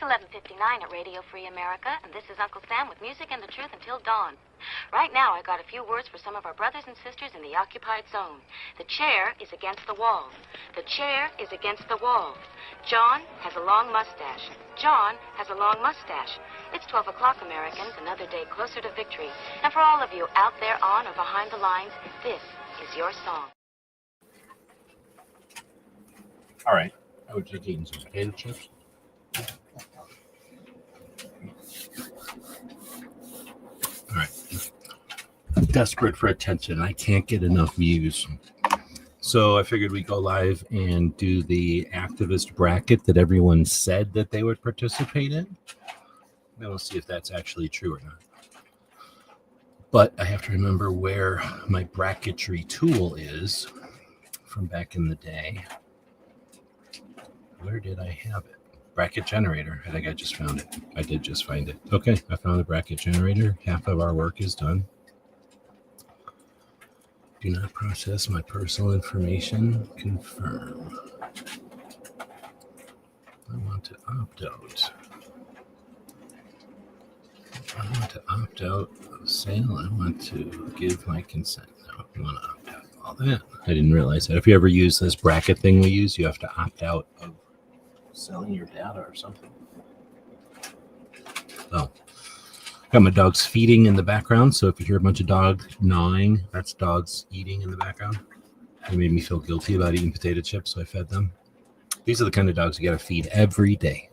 11:59 at Radio Free America, and this is Uncle Sam with music and the truth until dawn. Right now, I got a few words for some of our brothers and sisters in the occupied zone. The chair is against the wall. The chair is against the wall. John has a long mustache. John has a long mustache. It's 12 o'clock, Americans, another day closer to victory. And for all of you out there on or behind the lines, this is your song. All right. I was just eating some potato chips. All right. I'm desperate for attention. I can't get enough views. So I figured we'd go live and do the activist bracket that everyone said that they would participate in. Then we'll see if that's actually true or not. But I have to remember where my bracketry tool is from back in the day. Where did I have it? Bracket generator. I think I just found it. I did just find it. Okay, I found the bracket generator. Half of our work is done. Do not process my personal information. Confirm. I want to opt out. I want to opt out of sale. I want to give my consent. No, you want to opt out of all that. I didn't realize that. If you ever use this bracket thing we use, you have to opt out of selling your data or something. Oh, got my dogs feeding in the background. So if you hear a bunch of dogs gnawing, that's dogs eating in the background. They made me feel guilty about eating potato chips, so I fed them. These are the kind of dogs you got to feed every day.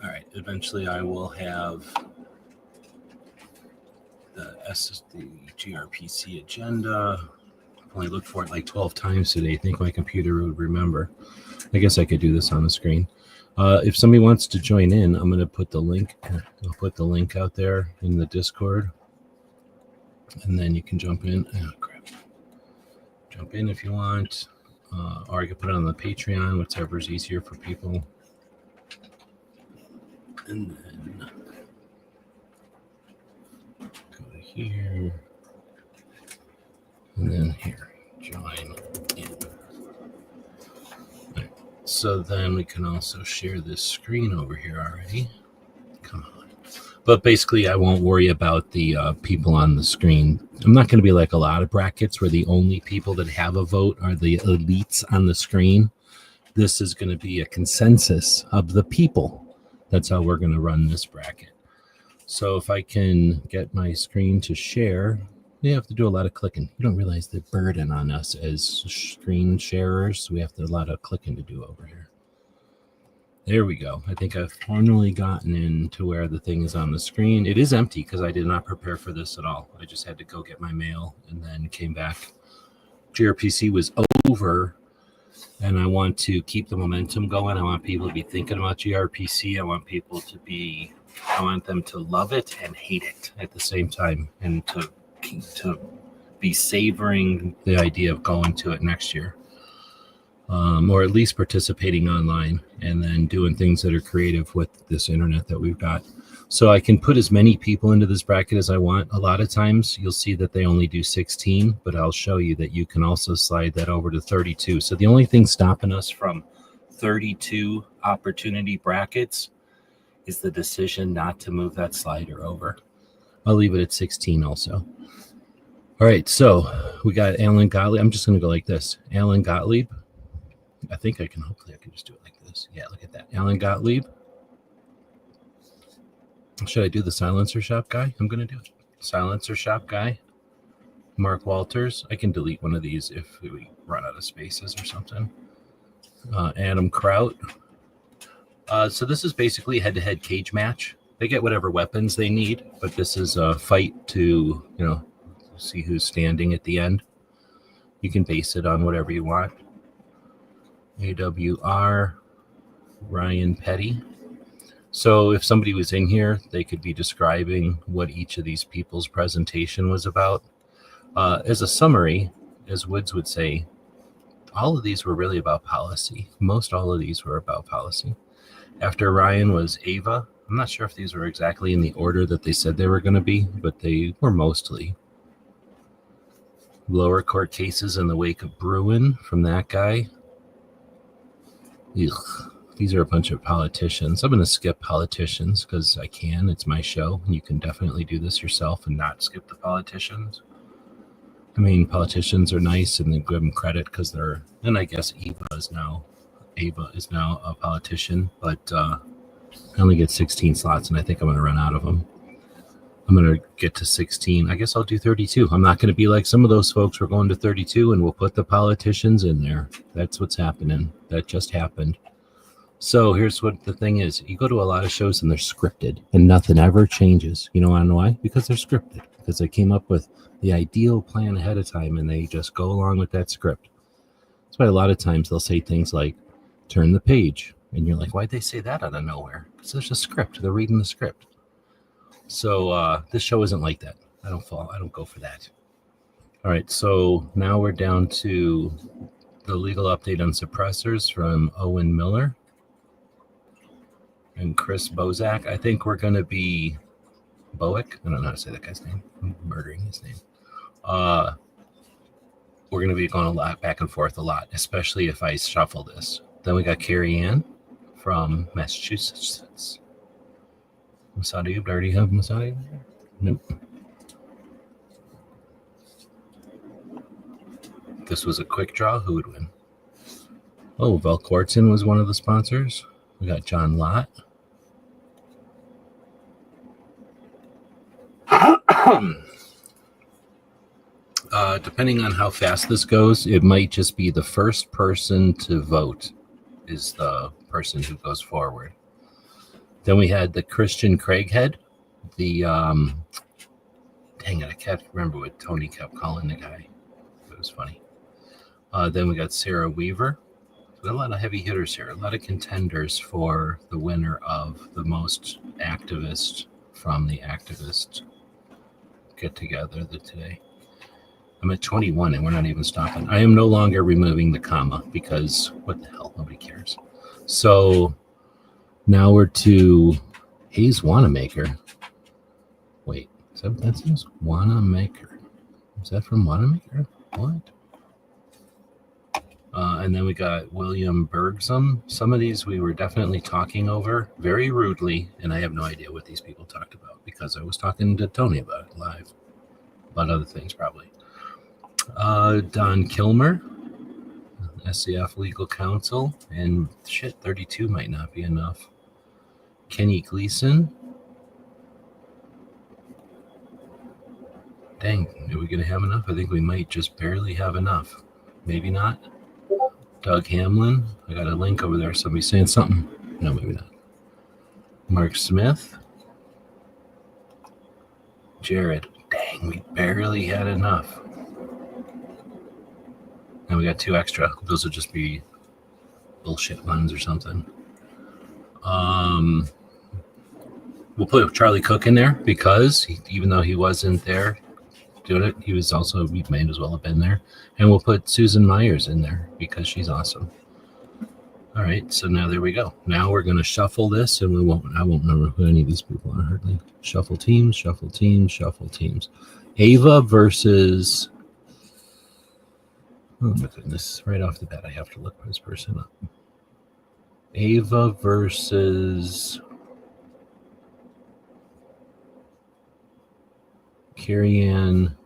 All right, eventually I will have the GRPC agenda. I've only looked for it like 12 times today. I think my computer would remember. I guess I could do this on the screen. If somebody wants to join in, I'm going to put the link. I'll put the link out there in the Discord, and then you can jump in. Oh, crap. Jump in if you want, or I could put it on the Patreon, whichever's easier for people. And then go to here, and then here, join in. Right. So then we can also share this screen over here already. Come on. But basically, I won't worry about the people on the screen. I'm not going to be like a lot of brackets where the only people that have a vote are the elites on the screen. This is going to be a consensus of the people. That's how we're going to run this bracket. So if I can get my screen to share, you have to do a lot of clicking. You don't realize the burden on us as screen sharers. We have a lot of clicking to do over here. There we go. I think I've finally gotten into where the thing is on the screen. It is empty because I did not prepare for this at all. I just had to go get my mail and then came back. GRPC was over. And I want to keep the momentum going. I want people to be thinking about GRPC. I want them to love it and hate it at the same time, and to be savoring the idea of going to it next year, or at least participating online and then doing things that are creative with this internet that we've got. So I can put as many people into this bracket as I want. A lot of times you'll see that they only do 16, but I'll show you that you can also slide that over to 32. So the only thing stopping us from 32 opportunity brackets is the decision not to move that slider over. I'll leave it at 16 also. All right, so we got Alan Gottlieb. I'm just going to go like this. Alan Gottlieb. I think hopefully I can just do it like this. Yeah, look at that. Alan Gottlieb. Should I do the silencer shop guy? I'm going to do it. Silencer shop guy. Mark Walters. I can delete one of these if we run out of spaces or something. Adam Kraut. So this is basically a head-to-head cage match. They get whatever weapons they need, but this is a fight to, see who's standing at the end. You can base it on whatever you want. AWR. Ryan Petty. So if somebody was in here, they could be describing what each of these people's presentation was about. As a summary, as Woods would say, all of these were really about policy. Most all of these were about policy. After Ryan was Ava. I'm not sure if these were exactly in the order that they said they were going to be, but they were mostly. Lower court cases in the wake of Bruin from that guy. Ugh. these are a bunch of politicians. I'm going to skip politicians because I can. It's my show. And you can definitely do this yourself and not skip the politicians. I mean, politicians are nice and they give them credit because they're, and I guess Ava is now a politician, but I only get 16 slots and I think I'm going to run out of them. I'm going to get to 16. I guess I'll do 32. I'm not going to be like some of those folks. We're going to 32 and we'll put the politicians in there. That's what's happening. That just happened. So here's what the thing is. You go to a lot of shows and they're scripted and nothing ever changes. You know why? Because they're scripted. Because they came up with the ideal plan ahead of time and they just go along with that script. That's why a lot of times they'll say things like, turn the page. And you're like, why'd they say that out of nowhere? Because there's a script. They're reading the script. So this show isn't like that. I don't go for that. All right, so now we're down to the legal update on suppressors from Owen Miller and Chris Bozak. I think we're going to be Bowick. I don't know how to say that guy's name. I'm murdering his name. We're going to be going a lot back and forth a lot, especially if I shuffle this. Then we got Carrie Ann from Massachusetts. Masada, you already have Masada? Nope. This was a quick draw. Who would win? Oh, Velkortzen was one of the sponsors. We got John Lott. Depending on how fast this goes, it might just be the first person to vote is the person who goes forward. Then we had the Christian Craighead. The dang it, I can't remember what Tony kept calling the guy. It was funny. Then we got Sarah Weaver. We got a lot of heavy hitters here, a lot of contenders for the winner of the most activist from the activist get together today. I'm at 21 and we're not even stopping. I am no longer removing the comma because what the hell, nobody cares. So now we're to Hayes Wanamaker. Wait, is that what that says? Wanamaker. Is that from Wanamaker? What? And then we got William Bergsom. Some of these we were definitely talking over very rudely, and I have no idea what these people talked about because I was talking to Tony about it live. About other things, probably. Don Kilmer, SCF Legal Counsel, and 32 might not be enough. Kenny Gleason. Dang, are we going to have enough? I think we might just barely have enough. Maybe not. Doug Hamlin. I got a link over there. Somebody saying something. No, maybe not. Mark Smith. Jared. Dang, we barely had enough. And we got 2 extra. Those will just be bullshit ones or something. We'll put Charlie Cook in there because even though he wasn't there doing it, he might as well have been there. And we'll put Susan Myers in there because she's awesome. All right, so now there we go. Now we're going to shuffle this, and I won't remember who any of these people are hardly. Shuffle teams, shuffle teams, shuffle teams. Ava versus... Oh my goodness, right off the bat, I have to look this person up. Ava versus Carrie Ann.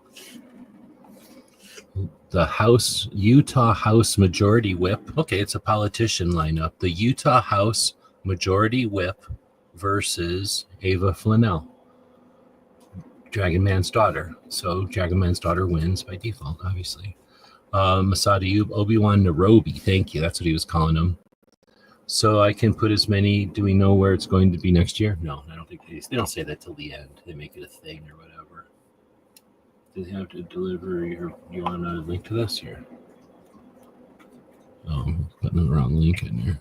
The Utah House Majority Whip. Okay, it's a politician lineup. The Utah House Majority Whip versus Ava Flanell, Dragon Man's daughter. So Dragon Man's daughter wins by default, obviously. Masada Yub, Obi-Wan Nairobi. Thank you. That's what he was calling him. So I can put as many. Do we know where it's going to be next year? No, I don't think they don't say that till the end. They make it a thing or whatever. Do they have to deliver you want a link to this here? Oh, I'm putting the wrong link in here.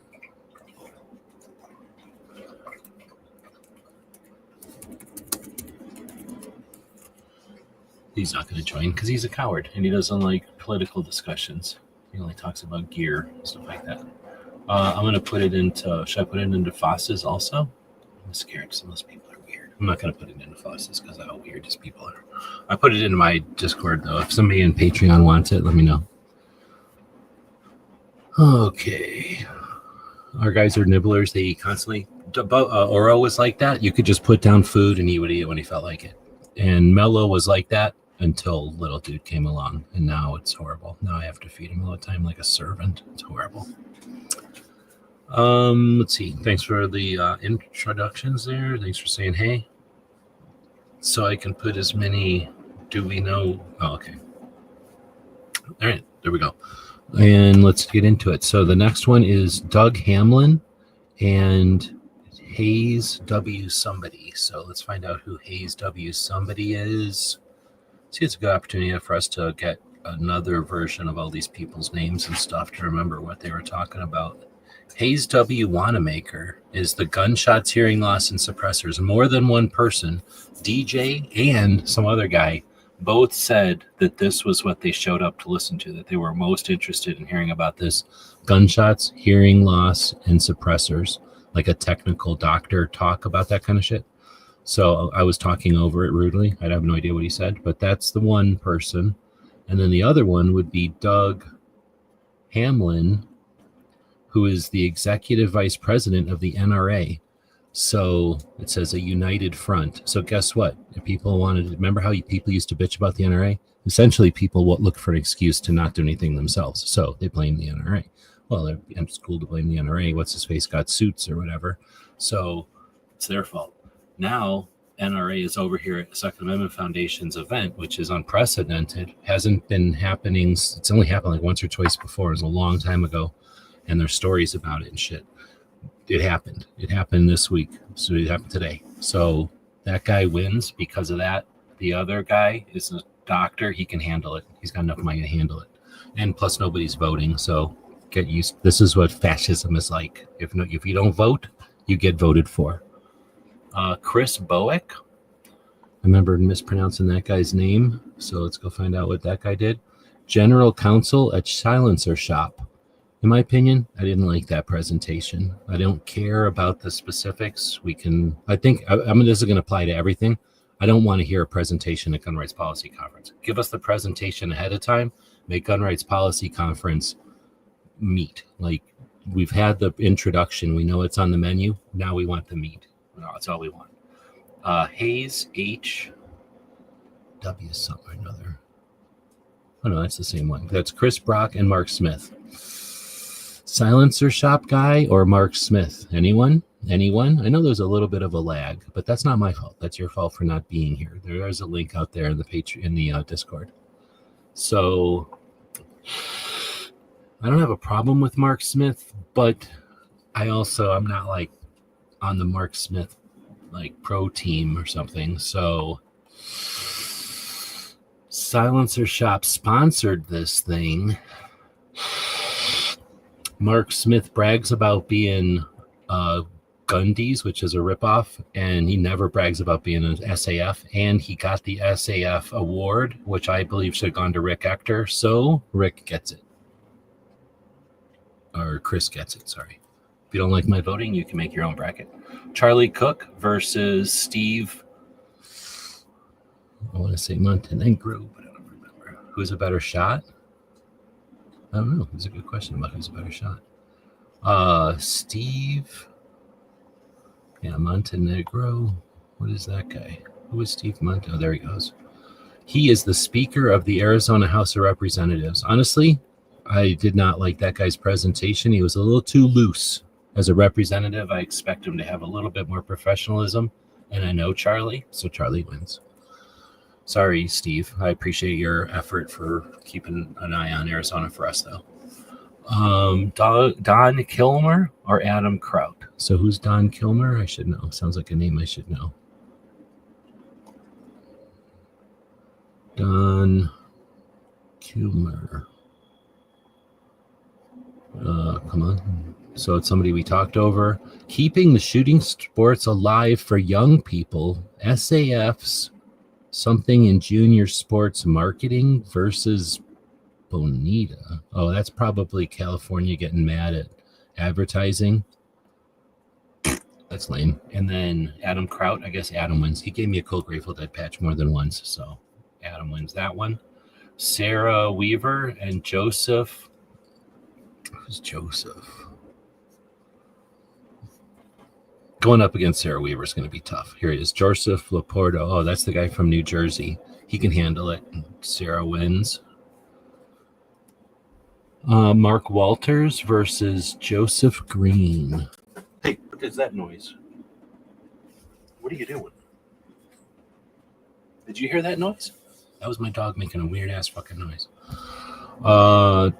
He's not going to join because he's a coward and he doesn't like political discussions. He only talks about gear and stuff like that. I'm going to put it into, should I put it into Foss's also? I'm scared some of those people are weird. I'm not going to put it into Foss's because of how weird these people are. I put it into my Discord though. If somebody in Patreon wants it, let me know. Okay. Our guys are nibblers. They eat constantly. Oro was like that. You could just put down food and he would eat it when he felt like it. And Mello was like that until little dude came along. And now it's horrible. Now I have to feed him all the time like a servant. It's horrible. Let's see. Thanks for the introductions there. Thanks for saying hey. So I can put as many. Do we know? Oh, okay. All right. There we go. And let's get into it. So the next one is Doug Hamlin and Hayes W. Somebody. So let's find out who Hayes W. Somebody is. See, it's a good opportunity for us to get another version of all these people's names and stuff to remember what they were talking about. Hayes W. Wanamaker is the gunshots, hearing loss, and suppressors. More than one person, DJ and some other guy, both said that this was what they showed up to listen to, that they were most interested in hearing about this. Gunshots, hearing loss, and suppressors, like a technical doctor talk about that kind of shit. So I was talking over it rudely. I have no idea what he said, but that's the one person. And then the other one would be Doug Hamlin, who is the executive vice president of the NRA. So it says a united front. So guess what? If people wanted to remember how people used to bitch about the NRA, essentially people will look for an excuse to not do anything themselves. So they blame the NRA. Well, it's cool to blame the NRA. What's his face got suits or whatever. So it's their fault. Now NRA is over here at the Second Amendment Foundation's event, which is unprecedented. Hasn't been happening. It's only happened like once or twice before. It was a long time ago. And there's stories about it and shit. It happened. It happened this week. So it happened today. So that guy wins because of that. The other guy is a doctor. He can handle it. He's got enough money to handle it. And plus nobody's voting. So get used. This is what fascism is like. If you don't vote, you get voted for. Chris Boeck. I remember mispronouncing that guy's name. So let's go find out what that guy did. General counsel at Silencer Shop. In my opinion, I didn't like that presentation. I don't care about the specifics. This is going to apply to everything. I don't want to hear a presentation at Gun Rights Policy Conference. Give us the presentation ahead of time. Make Gun Rights Policy Conference meat. Like, we've had the introduction. We know it's on the menu. Now we want the meat. No, that's all we want. Hayes H. W. something or another. Oh, no, that's the same one. That's Chris Brock and Mark Smith. Silencer Shop guy or Mark Smith? Anyone? I know there's a little bit of a lag, but that's not my fault. That's your fault for not being here. There is a link out there in the Discord. So I don't have a problem with Mark Smith, but I'm not like on the Mark Smith like pro team or something. So Silencer Shop sponsored this thing. Mark Smith brags about being Gundy's, which is a ripoff, and he never brags about being an SAF. And he got the SAF award, which I believe should have gone to Rick Ector. So Rick gets it. Or Chris gets it, sorry. If you don't like my voting, you can make your own bracket. Charlie Cook versus Steve. I want to say Montenegro, but I don't remember. Who's a better shot? I don't know. It's a good question about who's a better shot. Steve. Yeah, Montenegro. What is that guy? Who is Steve Montenegro? Oh, there he goes. He is the Speaker of the Arizona House of Representatives. Honestly, I did not like that guy's presentation. He was a little too loose. As a representative, I expect him to have a little bit more professionalism. And I know Charlie, so Charlie wins. Sorry, Steve. I appreciate your effort for keeping an eye on Arizona for us, though. Don Kilmer or Adam Kraut? So who's Don Kilmer? I should know. Sounds like a name I should know. Don Kilmer. Come on. So it's somebody we talked over. Keeping the shooting sports alive for young people. SAF's something in junior sports marketing versus Bonita. Oh, that's probably California getting mad at advertising. That's lame. And then Adam Kraut, I guess Adam wins. He gave me a cool Grateful Dead patch more than once, so Adam wins that one. Sarah Weaver and Joseph. Who's Joseph? Going up against Sarah Weaver is going to be tough. Here he is, Joseph Laporto. Oh, that's the guy from New Jersey. He can handle it. Sarah wins. Mark Walters versus Joseph Green. Hey, what is that noise? What are you doing? Did you hear that noise? That was my dog making a weird ass fucking noise. Where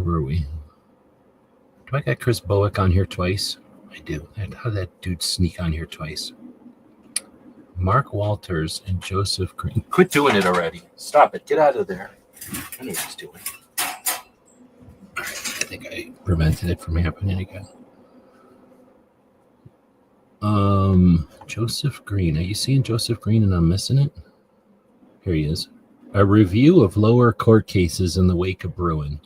were we? Do I got Chris Bowick on here twice? I do. How did that dude sneak on here twice? Mark Walters and Joseph Green. Quit doing it already. Stop it. Get out of there. I know what he's doing. All right. I think I prevented it from happening again. Joseph Green. Are you seeing Joseph Green and I'm missing it? Here he is. A review of lower court cases in the wake of Bruin.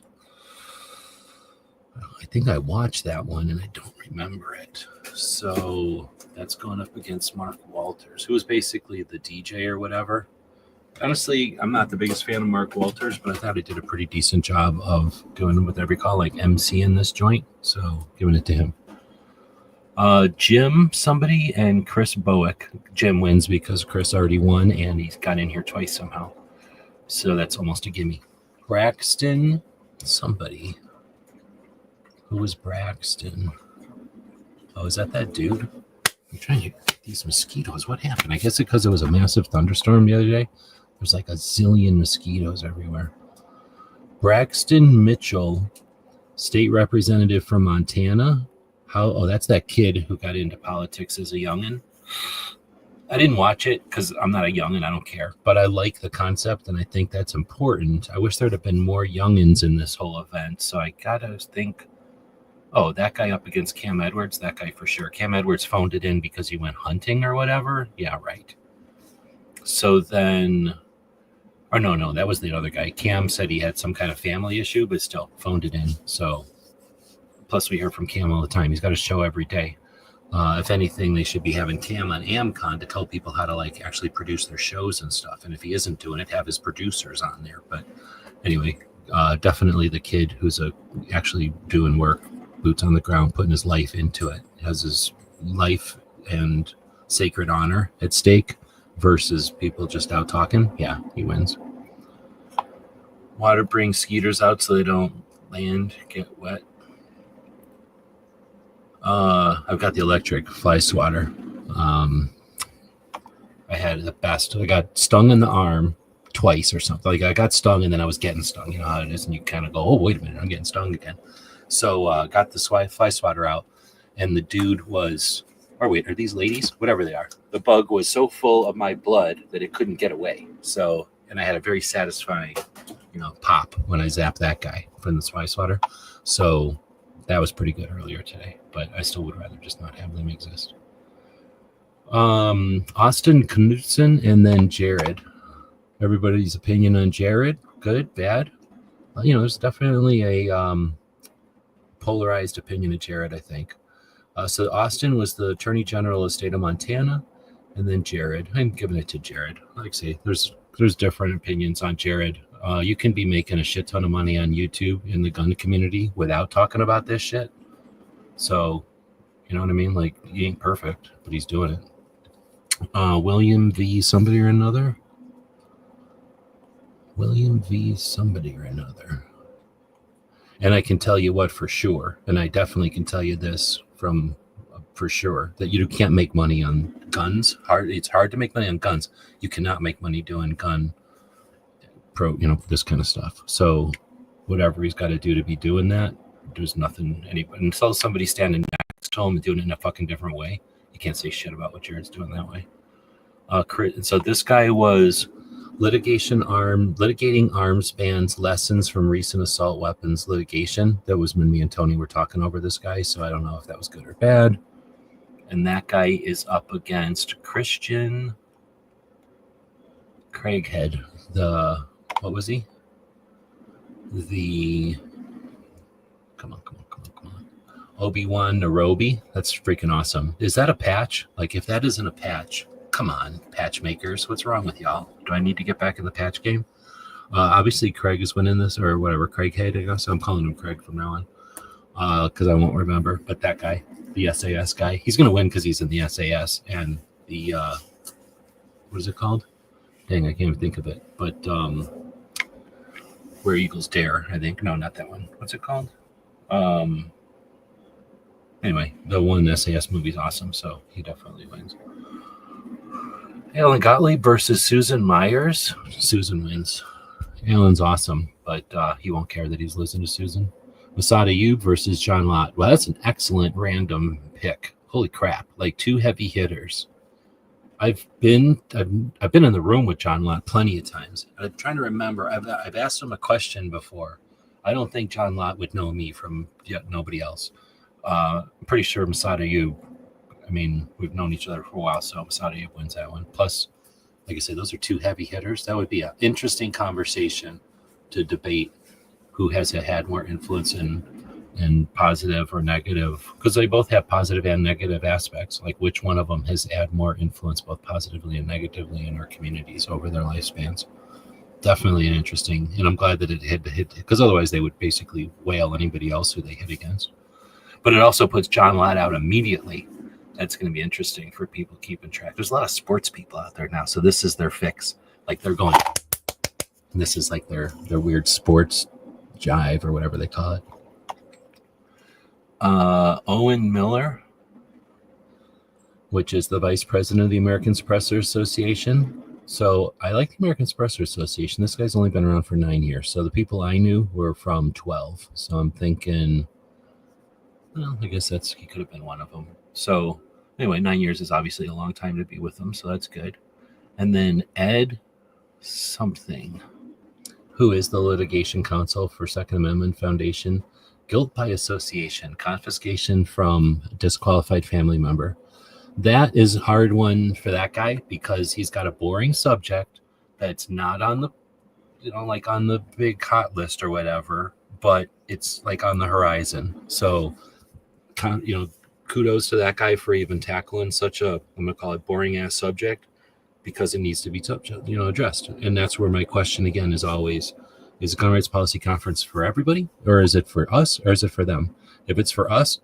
I think I watched that one and I don't remember it. So that's going up against Mark Walters, who was basically the DJ or whatever. Honestly, I'm not the biggest fan of Mark Walters, but I thought he did a pretty decent job of doing what they call like MC in this joint. So giving it to him. Jim, somebody, and Chris Bowick. Jim wins because Chris already won and he's got in here twice somehow. So that's almost a gimme. Braxton, somebody. Who was Braxton? Oh, is that dude? I'm trying to get these mosquitoes. What happened? I guess it's because it was a massive thunderstorm the other day. There's like a zillion mosquitoes everywhere. Braxton Mitchell, state representative from Montana. Oh, that's that kid who got into politics as a youngin'. I didn't watch it because I'm not a youngin'. I don't care. But I like the concept, and I think that's important. I wish there'd have been more youngins in this whole event. So I got to think, oh, that guy up against Cam Edwards, that guy for sure. Cam Edwards phoned it in because he went hunting or whatever. Yeah, right. So then, or no, that was the other guy. Cam said he had some kind of family issue, but still phoned it in. So plus we hear from Cam all the time. He's got a show every day. If anything, they should be having Cam on AmCon to tell people how to like actually produce their shows and stuff. And if he isn't doing it, have his producers on there. But anyway, definitely the kid who's actually doing work, boots on the ground, putting his life into it, has his life and sacred honor at stake versus people just out talking. Yeah, he wins. Water brings skeeters out so they don't get wet. I've got the electric fly swatter. I had the best. I got stung in the arm twice or something. Like I got stung and then I was getting stung. You know how it is, and you kind of go, "Oh, wait a minute, I'm getting stung again." So got the fly swatter out, and the dude was, or wait, are these ladies? Whatever they are. The bug was so full of my blood that it couldn't get away. So, and I had a very satisfying, pop when I zapped that guy from the fly swatter. So that was pretty good earlier today, but I still would rather just not have them exist. Austin Knudsen and then Jared. Everybody's opinion on Jared, good, bad. There's definitely a polarized opinion of Jared, I think. So Austin was the Attorney General of the state of Montana, and then Jared. I'm giving it to Jared. Like I say, there's different opinions on Jared. You can be making a shit ton of money on YouTube in the gun community without talking about this shit. So, you know what I mean? Like, he ain't perfect, but he's doing it. William V. somebody or another. William V. somebody or another. And I can tell you what for sure, and I definitely can tell you this for sure, that you can't make money on guns. It's hard to make money on guns. You cannot make money doing gun this kind of stuff. So whatever he's got to do to be doing that, there's nothing until somebody's standing next to him and doing it in a fucking different way. You can't say shit about what Jared's doing that way. So this guy was litigating arms bans lessons from recent assault weapons litigation. That was when me and Tony were talking over this guy, so I don't know if that was good or bad. And that guy is up against Christian Craighead. What was he? Come on. Obi-Wan Nairobi. That's freaking awesome. Is that a patch? Like, if that isn't a patch, come on, patch makers. What's wrong with y'all? Do I need to get back in the patch game? Obviously, Craig is winning this, or whatever. Craighead, I guess. I'm calling him Craig from now on. because I won't remember. But that guy, the SAS guy, he's going to win because he's in the SAS and the what is it called? Dang, I can't even think of it. But Where Eagles Dare, I think. No, not that one. What's it called? Anyway, the one SAS movie is awesome, so he definitely wins. Alan Gottlieb versus Susan Myers. Susan wins. Alan's awesome, but he won't care that he's listening to Susan. Masada Ayub versus John Lott. Well, that's an excellent random pick. Holy crap! Like two heavy hitters. I've been in the room with John Lott plenty of times. I'm trying to remember. I've asked him a question before. I don't think John Lott would know me from nobody else. I'm pretty sure Masada Ayub. I mean, we've known each other for a while, so Masada Ayub wins that one. Plus, like I said, those are two heavy hitters. That would be an interesting conversation to debate who has had more influence in positive or negative, because they both have positive and negative aspects. Like which one of them has had more influence both positively and negatively in our communities over their lifespans. Definitely an interesting, and I'm glad that it hit, because otherwise they would basically whale anybody else who they hit against. But it also puts John Lott out immediately. That's going to be interesting for people keeping track. There's a lot of sports people out there now, so this is their fix. Like they're going, this is like their weird sports jive or whatever they call it. Owen Miller, which is the vice president of the American Suppressor Association. So I like the American Suppressor Association. This guy's only been around for 9 years. So the people I knew were from 12. So I'm thinking, well, I guess he could have been one of them. So anyway, 9 years is obviously a long time to be with them. So that's good. And then Ed something, who is the litigation counsel for Second Amendment Foundation. Guilt by association, confiscation from a disqualified family member. That is a hard one for that guy because he's got a boring subject that's not on the, like on the big hot list or whatever, but it's like on the horizon. So, kudos to that guy for even tackling such a, I'm going to call it boring ass subject, because it needs to be addressed. And that's where my question again is always, is the Gun Rights Policy Conference for everybody, or is it for us, or is it for them? If it's for us,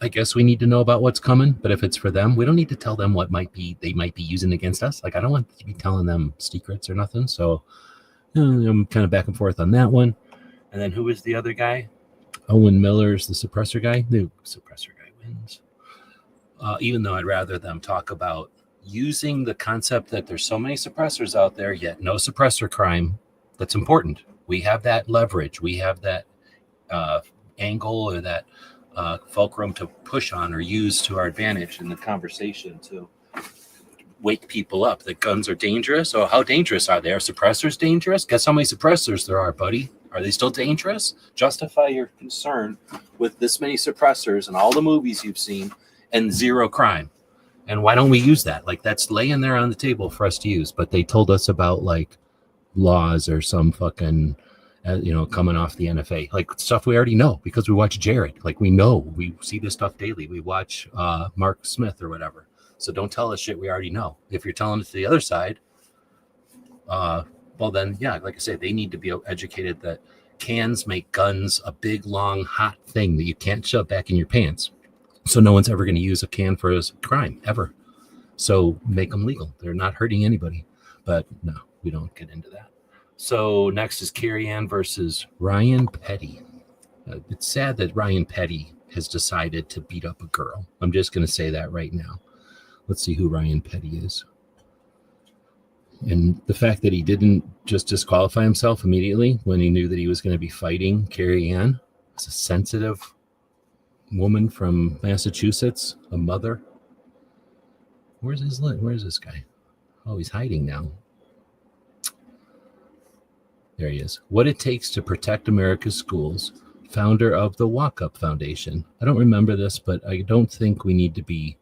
I guess we need to know about what's coming. But if it's for them, we don't need to tell them what they might be using against us. Like I don't want to be telling them secrets or nothing. So I'm kind of back and forth on that one. And then who is the other guy? Owen Miller's the suppressor guy. The suppressor guy wins. Even though I'd rather them talk about using the concept that there's so many suppressors out there, yet no suppressor crime. That's important. We have that leverage. We have that angle or that fulcrum to push on or use to our advantage in the conversation to wake people up that guns are dangerous. Oh, how dangerous are they? Are suppressors dangerous? Guess how many suppressors there are, buddy. Are they still dangerous? Justify your concern with this many suppressors and all the movies you've seen and zero crime. And why don't we use that? Like that's laying there on the table for us to use. But they told us about like laws or some fucking, coming off the NFA, like stuff we already know because we watch Jared. Like we know, we see this stuff daily. We watch Mark Smith or whatever. So don't tell us shit we already know. If you're telling it to the other side, well then, yeah, like I said, they need to be educated that cans make guns a big, long, hot thing that you can't shove back in your pants. So no one's ever going to use a can for a crime ever. So make them legal. They're not hurting anybody. But no, we don't get into that. So next is Carrie Ann versus Ryan Petty. It's sad that Ryan Petty has decided to beat up a girl. I'm just going to say that right now. Let's see who Ryan Petty is. And the fact that he didn't just disqualify himself immediately when he knew that he was going to be fighting Carrie Ann, as a sensitive woman from Massachusetts, a mother. Where's this guy? Oh, he's hiding now. There he is. What It Takes to Protect America's Schools, founder of the Walk Up Foundation. I don't remember this, but I don't think we need to be,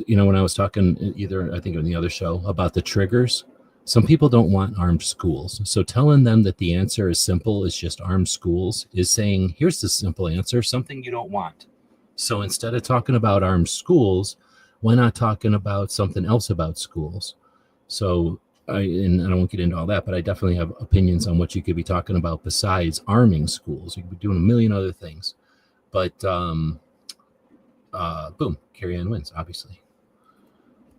when I was talking I think in the other show about the triggers, some people don't want armed schools. So telling them that the answer is simple, is just armed schools, is saying, here's the simple answer, something you don't want. So instead of talking about armed schools, why not talking about something else about schools? So I won't get into all that, but I definitely have opinions on what you could be talking about besides arming schools. You could be doing a million other things. But boom, Carrie Ann wins, obviously.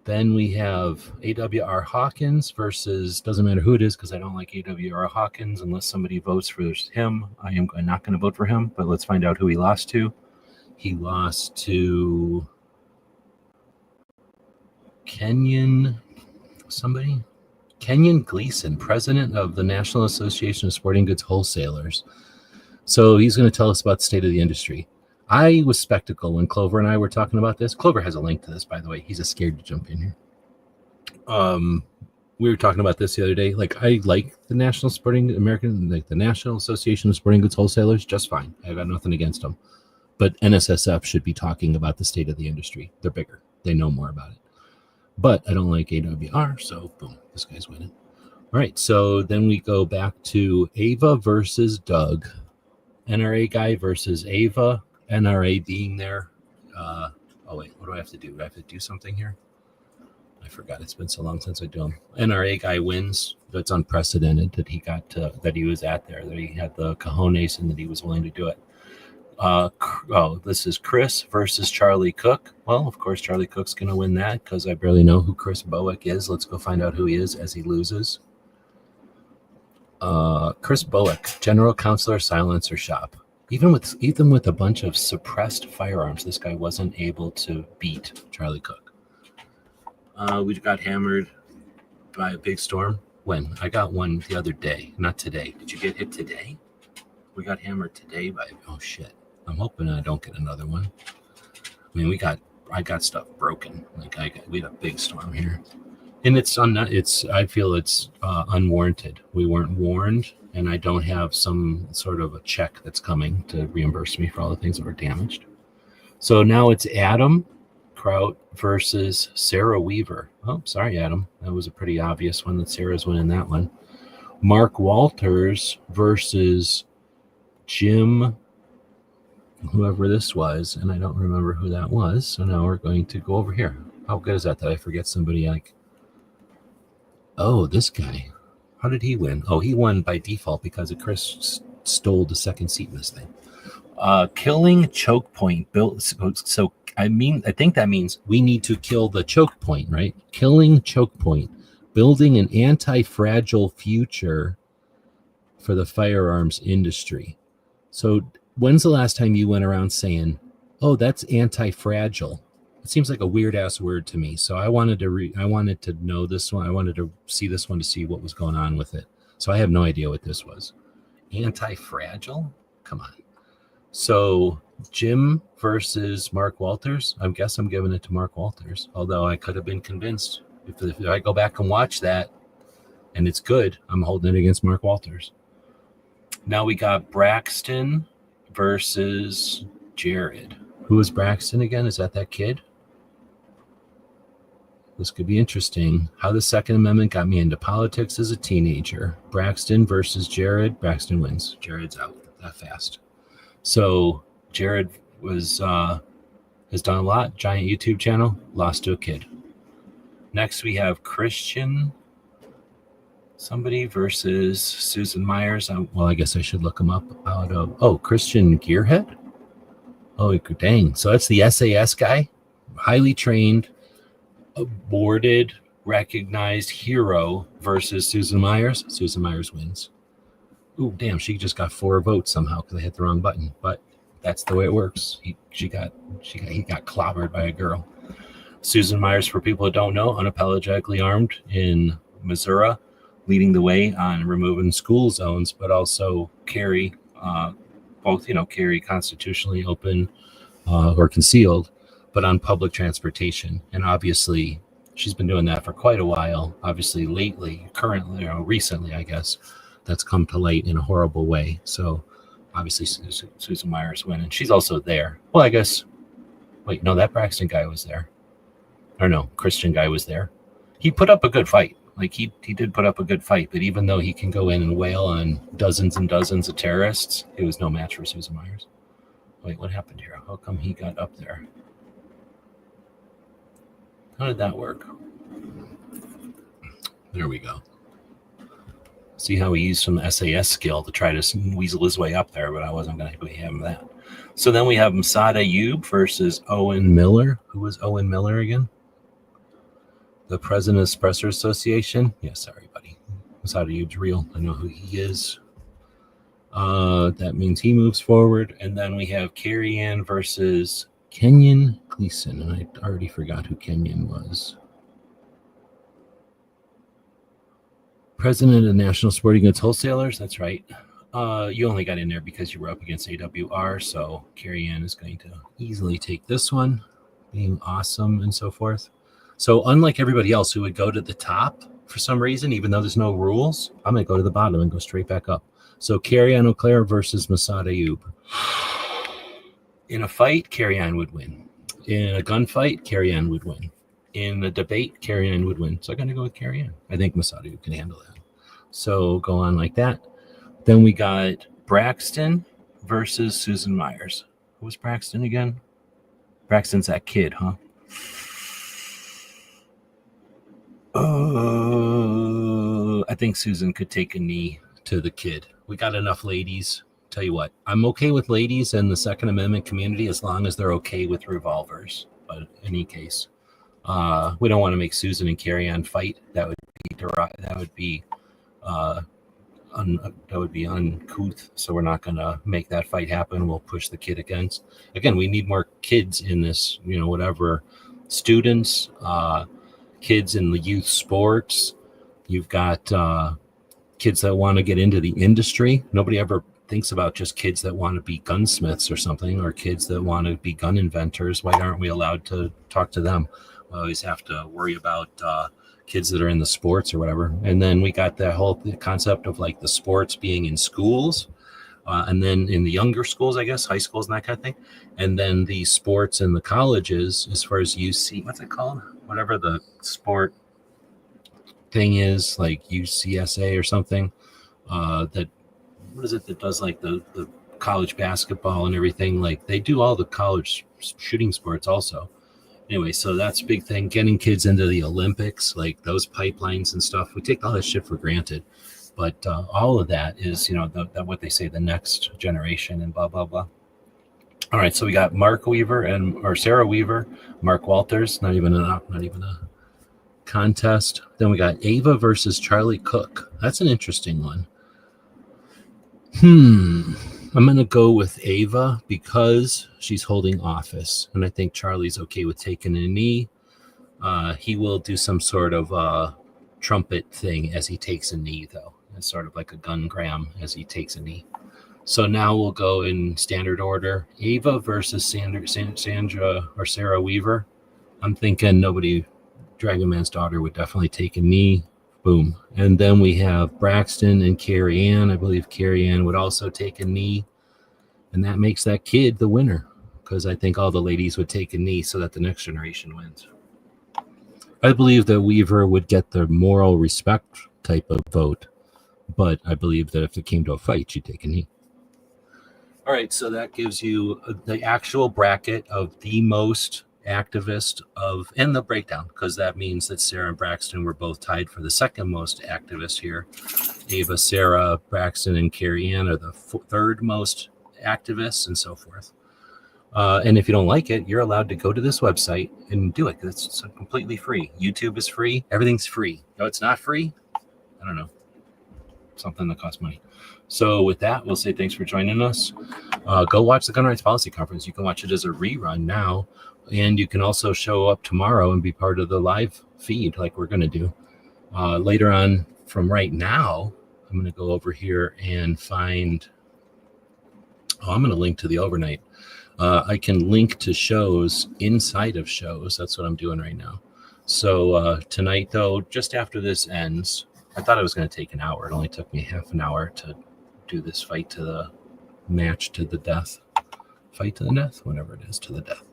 Then we have AWR Hawkins versus, doesn't matter who it is because I don't like AWR Hawkins unless somebody votes for him. I am not going to vote for him, but let's find out who he lost to. He lost to Kenyon Gleason, president of the National Association of Sporting Goods Wholesalers. So he's going to tell us about the state of the industry. I was skeptical when Clover and I were talking about this. Clover has a link to this, by the way. He's scared to jump in here. We were talking about this the other day. Like, I like the National Association of Sporting Goods Wholesalers just fine. I got nothing against them. But NSSF should be talking about the state of the industry. They're bigger. They know more about it. But I don't like AWR, so boom, this guy's winning. All right, so then we go back to Ava versus Doug. NRA guy versus Ava. NRA being there. Oh, wait, what do I have to do? Do I have to do something here? I forgot. It's been so long since I do them. NRA guy wins. That's unprecedented that he got that he was at there, that he had the cojones and that he was willing to do it. This is Chris versus Charlie Cook. Well, of course, Charlie Cook's going to win that because I barely know who Chris Bowick is. Let's go find out who he is as he loses. Chris Bowick, General Counselor, Silencer Shop. Even with a bunch of suppressed firearms, this guy wasn't able to beat Charlie Cook. We got hammered by a big storm. When? I got one the other day, not today. Did you get hit today? We got hammered today by, oh shit. I'm hoping I don't get another one. I mean, I got stuff broken. We had a big storm here. And I feel it's unwarranted. We weren't warned, and I don't have some sort of a check that's coming to reimburse me for all the things that were damaged. So now it's Adam Kraut versus Sarah Weaver. Oh, sorry, Adam. That was a pretty obvious one that Sarah's winning that one. Mark Walters versus Jim, whoever this was, and I don't remember who that was. So now we're going to go over here. How good is that I forget somebody like... Oh, this guy. How did he win? Oh, he won by default because Chris stole the second seat in this thing. Killing choke point built. So I think that means we need to kill the choke point, right? Killing choke point, building an anti-fragile future for the firearms industry. So when's the last time you went around saying, "Oh, that's anti-fragile"? It seems like a weird ass word to me. So I wanted to know this one. I wanted to see this one to see what was going on with it. So I have no idea what this was. Anti-fragile? Come on. So Jim versus Mark Walters. I guess I'm giving it to Mark Walters. Although I could have been convinced if I go back and watch that and it's good, I'm holding it against Mark Walters. Now we got Braxton versus Jared. Who is Braxton again? Is that kid? This could be interesting. How the Second Amendment got me into politics as a teenager. Braxton versus Jared. Braxton wins. Jared's out that fast. So Jared has done a lot. Giant YouTube channel. Lost to a kid. Next we have Christian somebody versus Susan Myers. Well, I guess I should look him up. Christian Gearhead. Oh, dang. So that's the SAS guy. Highly trained, awarded, recognized hero versus Susan Myers. Susan Myers wins. Ooh, damn. She just got 4 votes somehow because I hit the wrong button. But that's the way it works. He got clobbered by a girl. Susan Myers, for people who don't know, unapologetically armed in Missouri, leading the way on removing school zones, but also carry constitutionally open or concealed, but on public transportation. And obviously, she's been doing that for quite a while. Obviously, recently, I guess, that's come to light in a horrible way. So obviously, Susan Myers win. And she's also there. Well, I guess, wait, no, that Braxton guy was there. Or no, Christian guy was there. He put up a good fight. Like, he did put up a good fight, but even though he can go in and wail on dozens and dozens of terrorists, it was no match for Susan Myers. Wait, what happened here? How come he got up there? How did that work? There we go. See how he used some SAS skill to try to weasel his way up there, but I wasn't going to give him that. So then we have Masad Ayub versus Owen Miller. Who was Owen Miller again? The president of Espresso Association. Yeah, sorry, buddy. Masad Ayub's real. I know who he is. That means he moves forward. And then we have Carrie Ann versus Kenyon Gleason. And I already forgot who Kenyon was. President of the National Sporting Goods Wholesalers. That's right. You only got in there because you were up against AWR. So Carrie Ann is going to easily take this one, being awesome and so forth. So unlike everybody else who would go to the top for some reason, even though there's no rules, I'm going to go to the bottom and go straight back up. So Carrie Ann O'Clair versus Masad Ayub. In a fight, Carrie Ann would win. In a gunfight, Carrie Ann would win. In a debate, Carrie Ann would win. So I'm going to go with Carrie Ann. I think Masad Ayub can handle that. So go on like that. Then we got Braxton versus Susan Myers. Who was Braxton again? Braxton's that kid, huh? I think Susan could take a knee to the kid. We got enough ladies. Tell you what, I'm okay with ladies in the Second Amendment community as long as they're okay with revolvers. But in any case, we don't want to make Susan and Carrie Ann fight. That would be uncouth. So we're not going to make that fight happen. We'll push the kid against. Again, we need more kids in this. Whatever students. Kids in the youth sports. You've got kids that want to get into the industry. Nobody ever thinks about just kids that want to be gunsmiths or something, or kids that want to be gun inventors. Why aren't we allowed to talk to them? We always have to worry about kids that are in the sports or whatever. And then we got that whole concept of like the sports being in schools. And then in the younger schools, I guess, high schools and that kind of thing. And then the sports in the colleges, as far as UC, what's it called? Whatever the sport thing is, like UCSA or something. What is it that does like the college basketball and everything? Like they do all the college shooting sports also. Anyway, so that's a big thing. Getting kids into the Olympics, like those pipelines and stuff. We take all this shit for granted. But all of that is, what they say, the next generation and blah, blah, blah. All right, so we got Sarah Weaver, Mark Walters, not even a contest. Then we got Ava versus Charlie Cook. That's an interesting one. I'm going to go with Ava because she's holding office. And I think Charlie's okay with taking a knee. He will do some sort of trumpet thing as he takes a knee, though. It's sort of like a gungram as he takes a knee. So now we'll go in standard order. Ava versus Sandra or Sarah Weaver. I'm thinking Dragon Man's daughter would definitely take a knee. Boom. And then we have Braxton and Carrie Ann. I believe Carrie Ann would also take a knee. And that makes that kid the winner because I think all the ladies would take a knee so that the next generation wins. I believe that Weaver would get the moral respect type of vote. But I believe that if it came to a fight, she'd take a knee. All right, so that gives you the actual bracket of the most activist and the breakdown, because that means that Sarah and Braxton were both tied for the second most activist here. Ava, Sarah, Braxton, and Carrie Ann are the third most activists and so forth. And if you don't like it, you're allowed to go to this website and do it. It's completely free. YouTube is free. Everything's free. No, it's not free. I don't know. Something that costs money. So with that, we'll say thanks for joining us. Go watch the Gun Rights Policy Conference. You can watch it as a rerun now, and you can also show up tomorrow and be part of the live feed like we're going to do. Later on from right now, I'm going to go over here and find... I'm going to link to the overnight. I can link to shows inside of shows. That's what I'm doing right now. So tonight, though, just after this ends... I thought it was going to take an hour. It only took me half an hour to do this fight to the match to the death. Fight to the death? Whatever it is, to the death.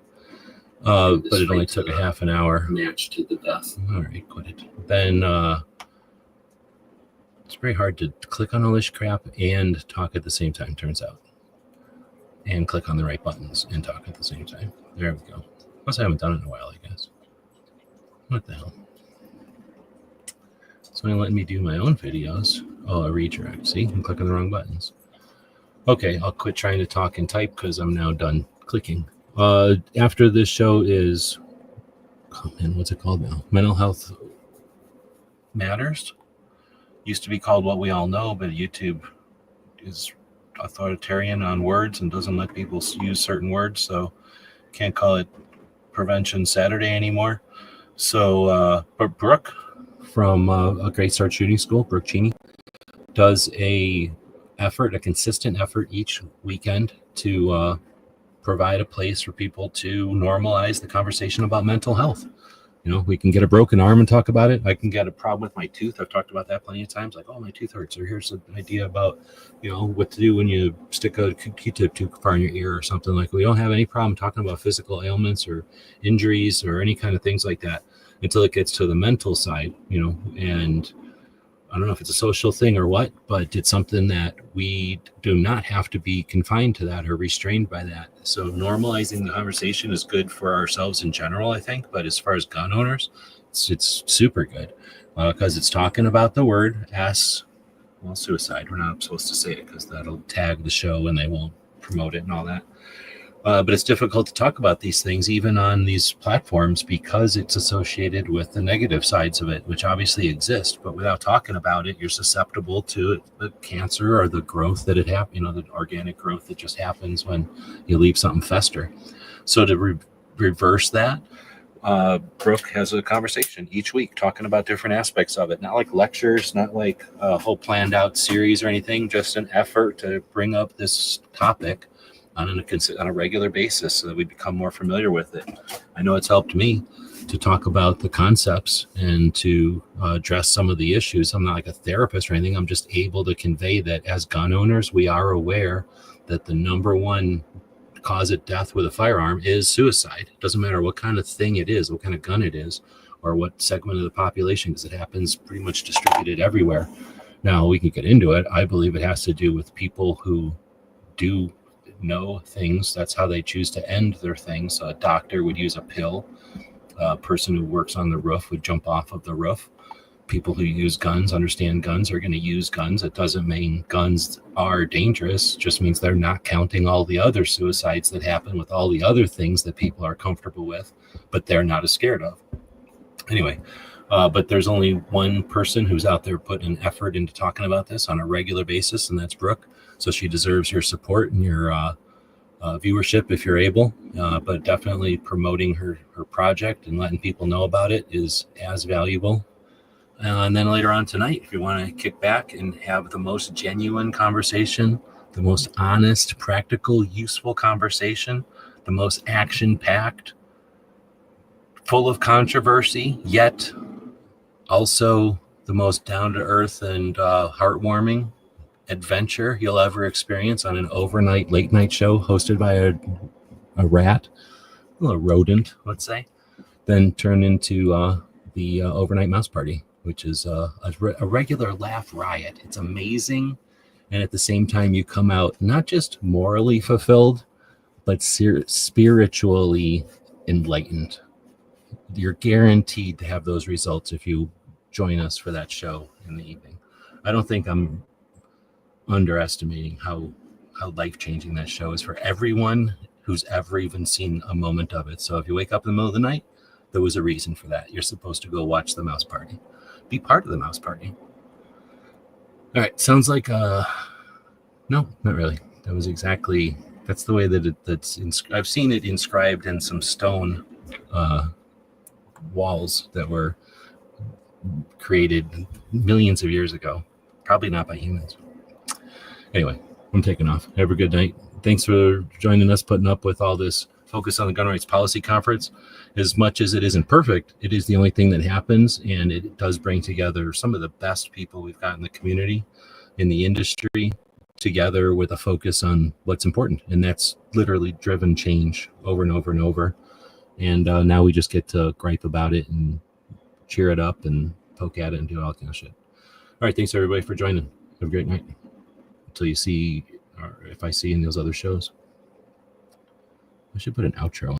But it only took a half an hour. Match to the death. All right, quit it. Then it's very hard to click on all this crap and talk at the same time, turns out. And click on the right buttons and talk at the same time. There we go. Plus, I haven't done it in a while, I guess. What the hell? It's only letting me do my own videos. Oh, a redirect. See, I'm clicking the wrong buttons. Okay, I'll quit trying to talk and type because I'm now done clicking. After this show is, oh man, what's it called now? Mental Health Matters. Used to be called What We All Know, but YouTube is authoritarian on words and doesn't let people use certain words, so can't call it Prevention Saturday anymore. So, but Brooke from a Great Start Shooting School, Brooke Cheney, does a consistent effort each weekend to provide a place for people to normalize the conversation about mental health. You know, we can get a broken arm and talk about it. I can get a problem with my tooth. I've talked about that plenty of times. Like, oh, my tooth hurts. Or here's an idea about, you know, what to do when you stick a Q-tip too far in your ear or something. Like, we don't have any problem talking about physical ailments or injuries or any kind of things like that until it gets to the mental side, you know. And I don't know if it's a social thing or what, but it's something that we do not have to be confined to that or restrained by that. So normalizing the conversation is good for ourselves in general, I think. But as far as gun owners, it's super good because it's talking about the word suicide. We're not supposed to say it because that'll tag the show and they won't promote it and all that. But it's difficult to talk about these things even on these platforms because it's associated with the negative sides of it, which obviously exist. But without talking about it, you're susceptible to the cancer or the growth that the organic growth that just happens when you leave something fester. So to reverse that, Brooke has a conversation each week talking about different aspects of it. Not like lectures, not like a whole planned out series or anything, just an effort to bring up this topic on a regular basis so that we become more familiar with it. I know it's helped me to talk about the concepts and to address some of the issues. I'm not like a therapist or anything. I'm just able to convey that as gun owners, we are aware that the number one cause of death with a firearm is suicide. It doesn't matter what kind of thing it is, what kind of gun it is, or what segment of the population, because it happens pretty much distributed everywhere. Now, we can get into it. I believe it has to do with people who do know things. That's how they choose to end their things. A doctor would use a pill. A person who works on the roof would jump off of the roof. People who use guns, understand guns, are going to use guns. It doesn't mean guns are dangerous. It just means they're not counting all the other suicides that happen with all the other things that people are comfortable with, but they're not as scared of. Anyway, but there's only one person who's out there putting effort into talking about this on a regular basis, and that's Brooke. So she deserves your support and your viewership if you're able, but definitely promoting her project and letting people know about it is as valuable. And then later on tonight, if you want to kick back and have the most genuine conversation, the most honest, practical, useful conversation, the most action-packed, full of controversy, yet also the most down-to-earth and heartwarming adventure you'll ever experience on an overnight late night show hosted by a rat, a rodent, let's say, then turn into the overnight mouse party, which is a regular laugh riot. It's amazing. And at the same time, you come out not just morally fulfilled, but spiritually enlightened. You're guaranteed to have those results if you join us for that show in the evening. I don't think I'm underestimating how life-changing that show is for everyone who's ever even seen a moment of it. So if you wake up in the middle of the night, there was a reason for that. You're supposed to go watch the mouse party. Be part of the mouse party. All right, sounds like no, not really. That's the way that I've seen it inscribed in some stone walls that were created millions of years ago, probably not by humans. Anyway, I'm taking off. Have a good night. Thanks for joining us, putting up with all this focus on the Gun Rights Policy Conference. As much as it isn't perfect, it is the only thing that happens, and it does bring together some of the best people we've got in the community, in the industry, together with a focus on what's important, and that's literally driven change over and over and over. And now we just get to gripe about it and cheer it up and poke at it and do all kind of shit. All right, thanks everybody for joining. Have a great night. Until you see, or if I see in those other shows. I should put an outro